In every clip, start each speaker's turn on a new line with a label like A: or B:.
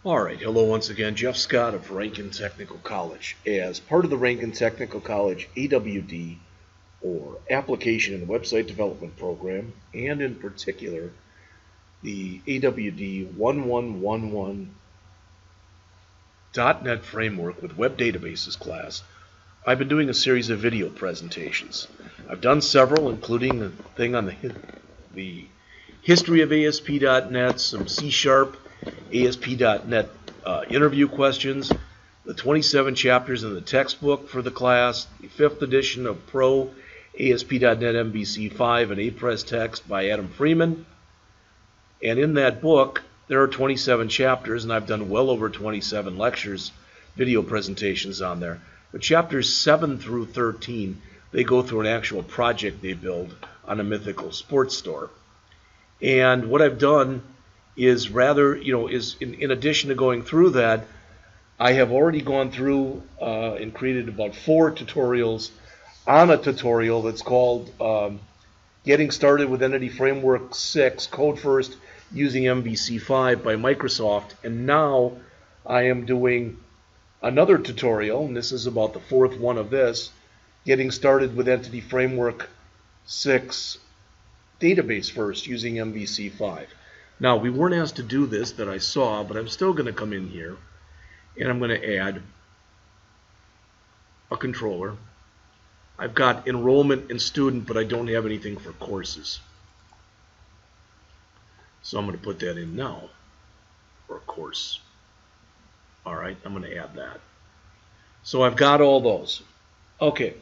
A: Alright, hello once again, Jeff Scott of Rankin Technical College. As part of the Rankin Technical College AWD, or Application and Website Development Program, and in particular, the AWD1111.NET Framework with Web Databases class, I've been doing a series of video presentations. I've done several, including the thing on the history of ASP.NET, some C#, ASP.NET interview questions, the 27 chapters in the textbook for the class, the 5th edition of Pro ASP.NET MVC 5 and APRES text by Adam Freeman. And in that book, there are 27 chapters, and I've done well over 27 lectures, video presentations on there. But chapters 7 through 13, they go through an actual project they build on a mythical sports store. And what I've done is in addition to going through that, I have already gone through and created about 4 tutorials on a tutorial that's called Getting Started with Entity Framework 6, Code First using MVC 5 by Microsoft. And now I am doing another tutorial, and this is about the 4th one of this, Getting Started with Entity Framework 6, Database First using MVC 5. Now, we weren't asked to do this that I saw, but I'm still going to come in here, and I'm going to add a controller. I've got enrollment and student, but I don't have anything for courses. So I'm going to put that in now, or course. All right, I'm going to add that. So I've got all those. Okay.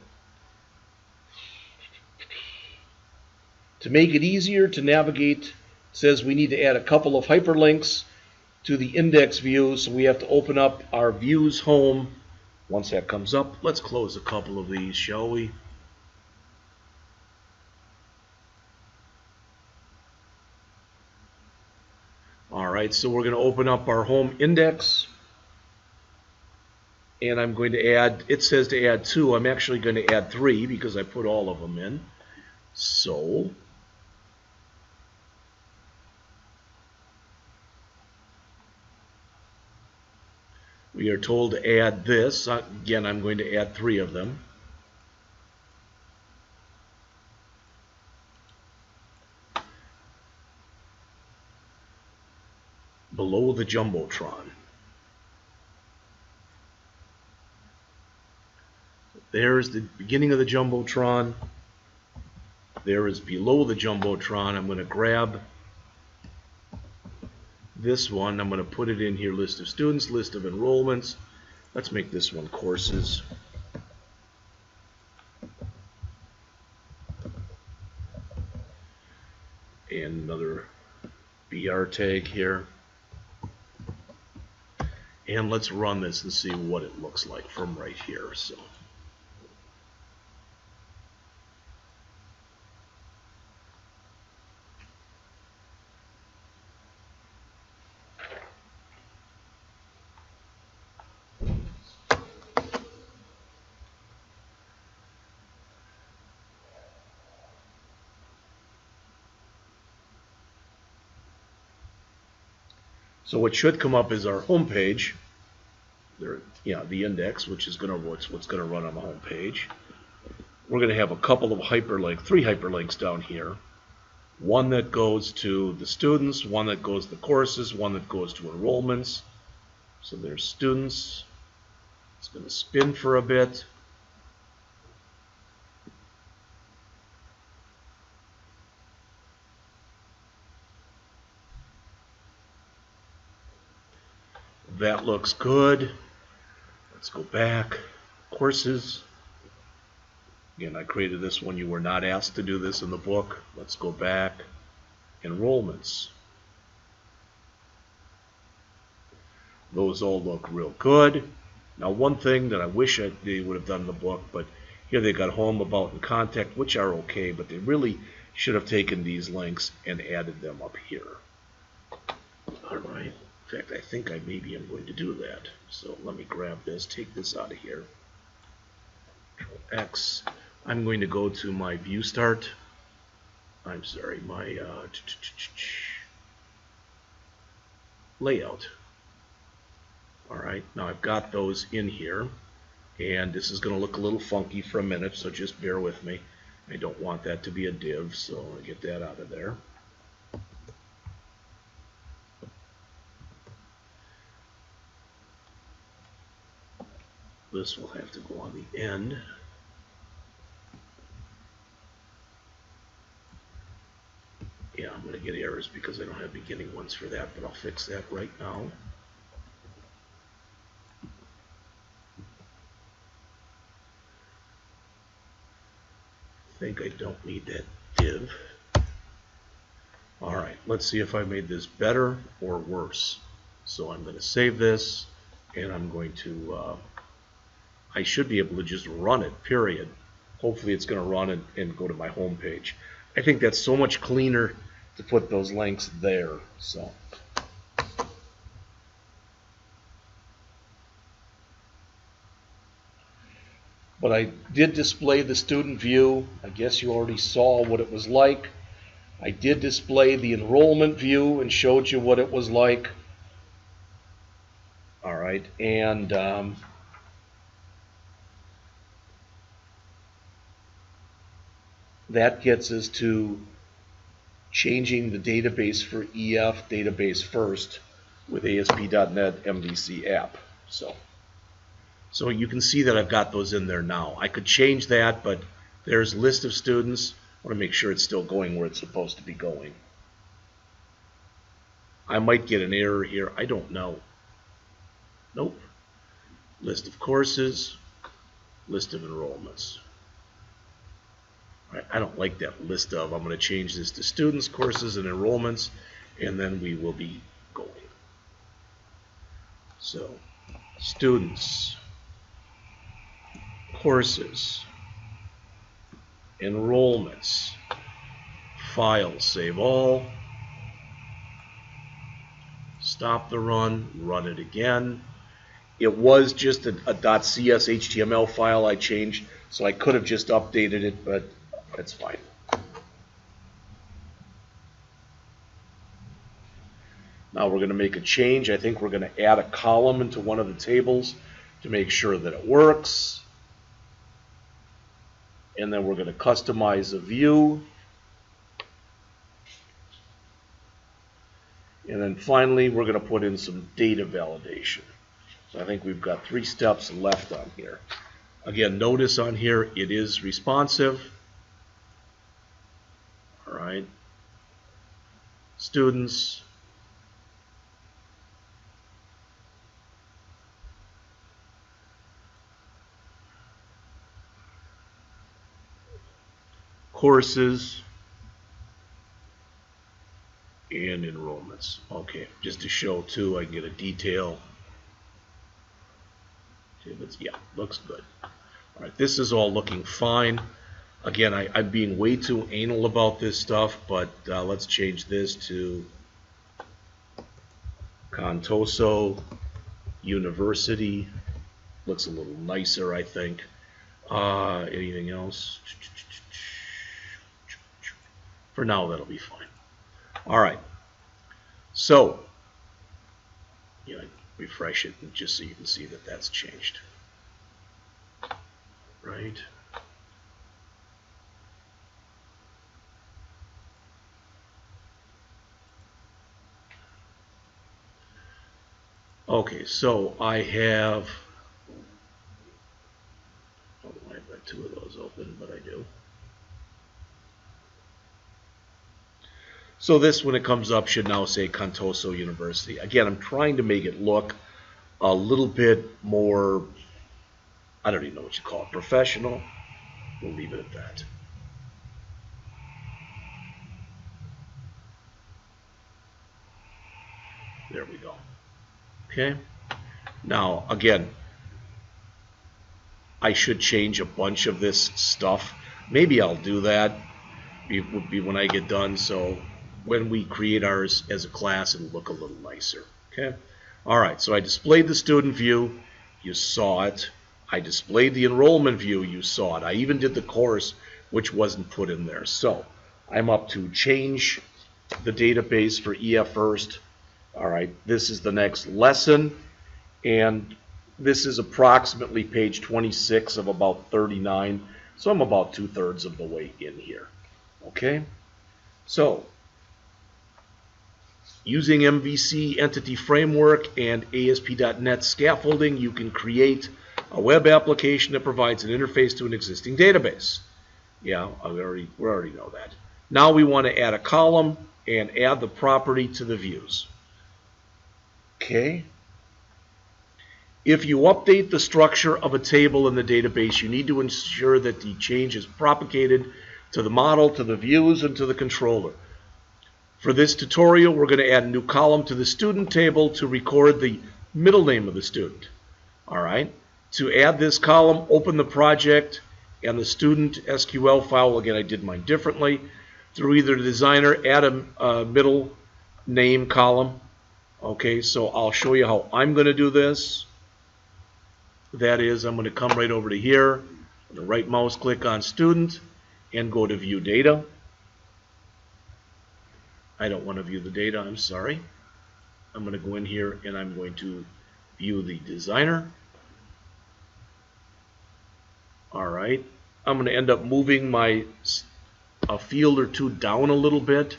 A: To make it easier to navigate, it says we need to add a couple of hyperlinks to the index view, so we have to open up our views home. Once that comes up, let's close a couple of these, shall we? All right, so we're going to open up our home index, and I'm going to add, it says to add 2. I'm actually going to add 3 because I put all of them in. So we are told to add this. Again, I'm going to add 3 of them. Below the Jumbotron. There's the beginning of the Jumbotron. There is below the Jumbotron. I'm going to grab this one. I'm going to put it in here, list of students, list of enrollments. Let's make this one courses. And another BR tag here. And let's run this and see what it looks like from right here. So what should come up is our home page. The index, which is what's going to run on the home page. We're going to have a couple of 3 hyperlinks down here. One that goes to the students, one that goes to the courses, one that goes to enrollments. So there's students. It's going to spin for a bit. That looks good. Let's go back. Courses. Again, I created this one. You were not asked to do this in the book. Let's go back. Enrollments. Those all look real good. Now, one thing that I wish they would have done in the book, but here they got home, about, and contact, which are okay, but they really should have taken these links and added them up here. All right. In fact, I think maybe I'm going to do that. So let me grab this, take this out of here. Control X. I'm going to go to my view start. I'm sorry, my layout. Alright, now I've got those in here, and this is going to look a little funky for a minute, so just bear with me. I don't want that to be a div, so I'll get that out of there. This will have to go on the end. Yeah, I'm going to get errors because I don't have beginning ones for that, but I'll fix that right now. I think I don't need that div. Alright, let's see if I made this better or worse. So I'm going to save this, and I'm going to, I should be able to just run it, period. Hopefully it's going to run and go to my home page. I think that's so much cleaner to put those links there. So, but I did display the student view. I guess you already saw what it was like. I did display the enrollment view and showed you what it was like. All right, and that gets us to changing the database for EF database first with ASP.NET MVC app. So you can see that I've got those in there now. I could change that, but there's a list of students. I want to make sure it's still going where it's supposed to be going. I might get an error here. I don't know. Nope. List of courses, list of enrollments. I don't like that list of. I'm going to change this to students, courses, and enrollments, and then we will be going. So, students, courses, enrollments, file, save all, stop the run it again. It was just a .cs HTML file I changed, so I could have just updated it, but that's fine. Now we're going to make a change. I think we're going to add a column into one of the tables to make sure that it works. And then we're going to customize a view. And then finally, we're going to put in some data validation. So I think we've got 3 steps left on here. Again, notice on here it is responsive. All right. Students. Courses. And enrollments. Okay, just to show too, I can get a detail. Yeah, looks good. All right, this is all looking fine. Again, I'm being way too anal about this stuff, but let's change this to Contoso University. Looks a little nicer, I think. Anything else? For now, that'll be fine. All right. So, refresh it just so you can see that that's changed. Right. Okay, so I have, I've got 2 of those open, but I do. So this, when it comes up, should now say Contoso University. Again, I'm trying to make it look a little bit more, I don't even know what you call it, professional. We'll leave it at that. There we go. Okay. Now, again, I should change a bunch of this stuff. Maybe I'll do that. It would be when I get done. So when we create ours as a class, it'll look a little nicer. Okay. All right. So I displayed the student view. You saw it. I displayed the enrollment view. You saw it. I even did the course, which wasn't put in there. So I'm up to change the database for EF first. All right. This is the next lesson. And this is approximately page 26 of about 39, so I'm about 2/3 of the way in here. Okay, so using MVC Entity Framework and ASP.NET scaffolding, you can create a web application that provides an interface to an existing database. Yeah, we already know that. Now we want to add a column and add the property to the views. Okay. If you update the structure of a table in the database, you need to ensure that the change is propagated to the model, to the views, and to the controller. For this tutorial, we're going to add a new column to the student table to record the middle name of the student. All right. To add this column, open the project and the student SQL file. Again, I did mine differently. Through either the designer, add a middle name column. Okay, so I'll show you how I'm going to do this. That is, I'm going to come right over to here, I'm going to right mouse click on student and go to view data. I don't want to view the data, I'm sorry. I'm going to go in here and I'm going to view the designer. Alright, I'm going to end up moving a field or two down a little bit.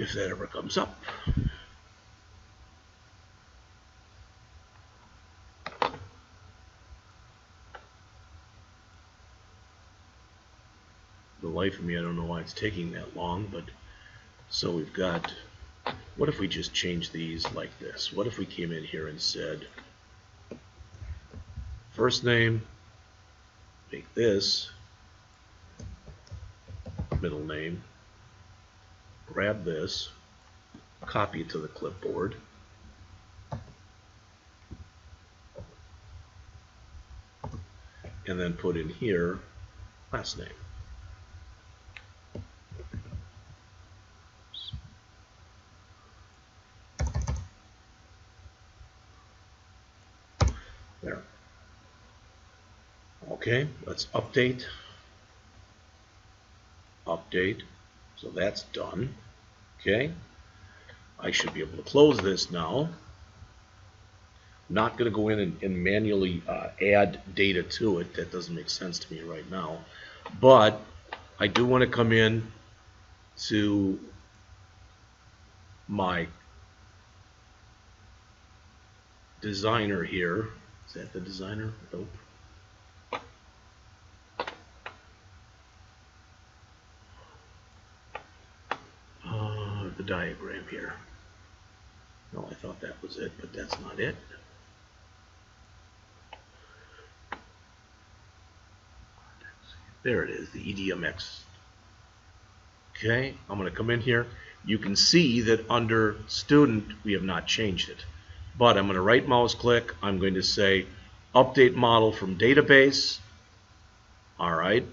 A: If that ever comes up. The life of me, I don't know why it's taking that long, but so we've got, what if we just change these like this? What if we came in here and said first name, make this middle name, grab this, copy it to the clipboard, and then put in here last name. There. Okay, let's update. Update. So that's done. Okay. I should be able to close this now. I'm not going to go in and manually add data to it. That doesn't make sense to me right now. But I do want to come in to my designer here. Is that the designer? Nope. The diagram here. No, I thought that was it, but that's not it. There it is, the EDMX. Okay, I'm going to come in here. You can see that under student, we have not changed it. But I'm going to right mouse click. I'm going to say update model from database. All right,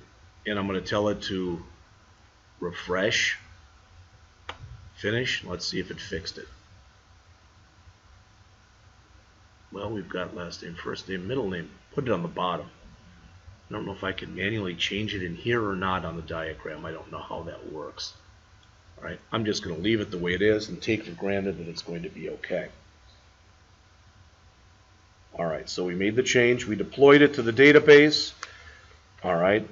A: and I'm going to tell it to refresh. Finish. Let's see if it fixed it. Well, we've got last name, first name, middle name. Put it on the bottom. I don't know if I can manually change it in here or not on the diagram. I don't know how that works. All right, I'm just going to leave it the way it is and take for granted that it's going to be okay. All right, so we made the change. We deployed it to the database. All right.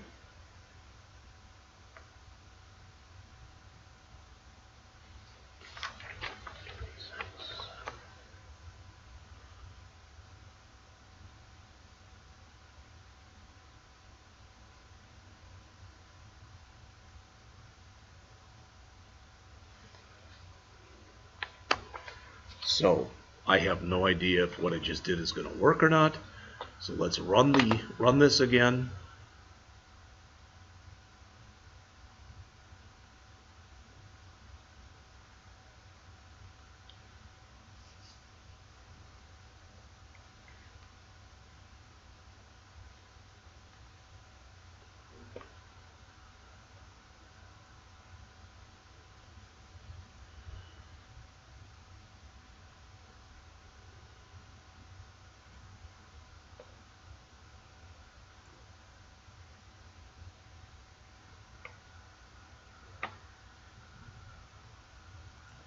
A: So I have no idea if what I just did is going to work or not. So let's run this again.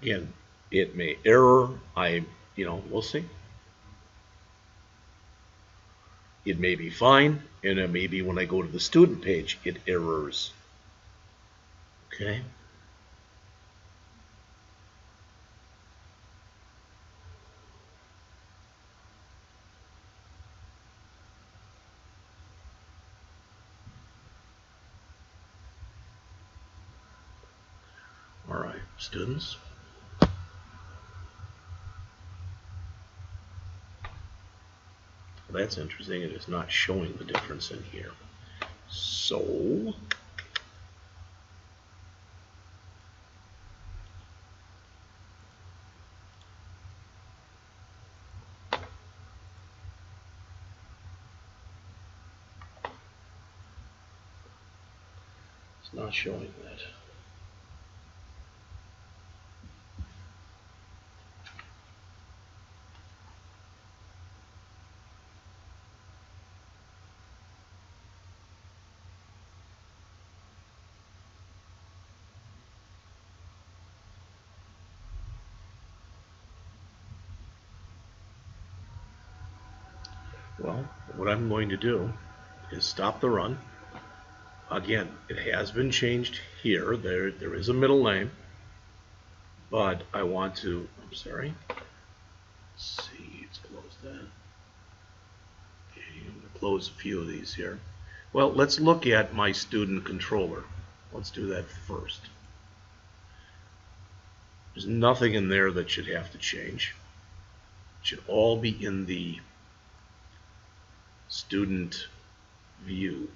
A: Again, it may error. We'll see. It may be fine, and it may be when I go to the student page, it errors. Okay. All right, students. That's interesting. It is not showing the difference in here. So it's not showing that. Well, what I'm going to do is stop the run. Again, it has been changed here. There is a middle name, but I want to, I'm sorry. Let's see, let's close that. Okay, I'm going to close a few of these here. Well, let's look at my student controller. Let's do that first. There's nothing in there that should have to change. It should all be in the student view,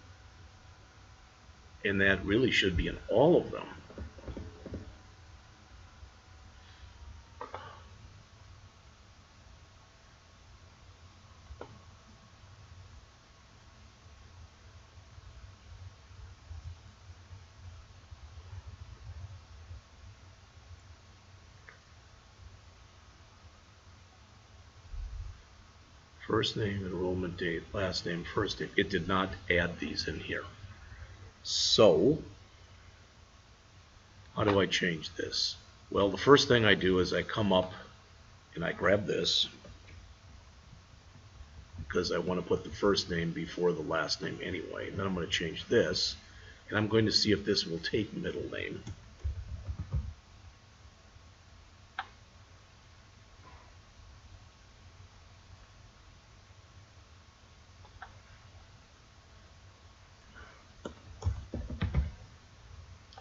A: and that really should be in all of them. First name, enrollment date, last name, first name. It did not add these in here. So, how do I change this? Well, the first thing I do is I come up and I grab this because I want to put the first name before the last name anyway. And then I'm going to change this, and I'm going to see if this will take middle name.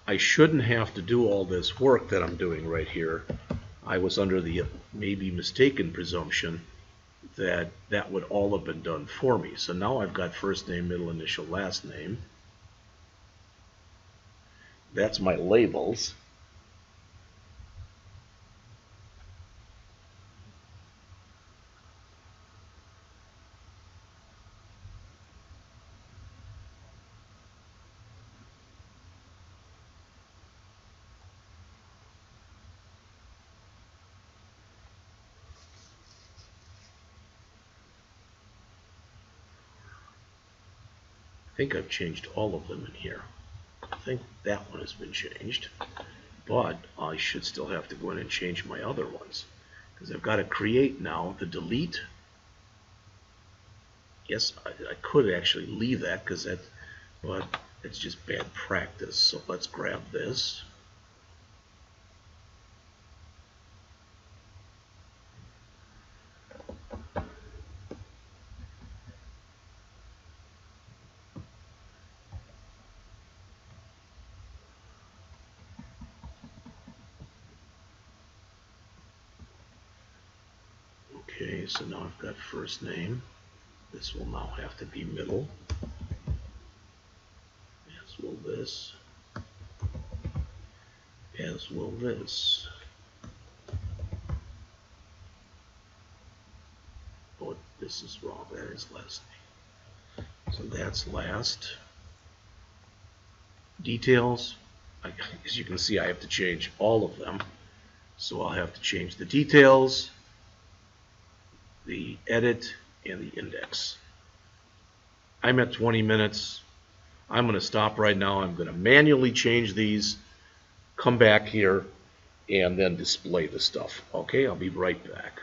A: I shouldn't have to do all this work that I'm doing right here. I was under the maybe mistaken presumption that that would all have been done for me. So now I've got first name, middle initial, last name. That's my labels. I think I've changed all of them in here. I think that one has been changed, but I should still have to go in and change my other ones because I've got to create now the delete. Yes, I could actually leave that because but it's just bad practice. So let's grab this. Okay, so now I've got first name. This will now have to be middle, as will this, as will this. Oh, this is wrong. That is last name. So that's last. Details. As you can see, I have to change all of them. So I'll have to change the details, the edit, and the index. I'm at 20 minutes. I'm going to stop right now. I'm going to manually change these, come back here, and then display the stuff. Okay, I'll be right back.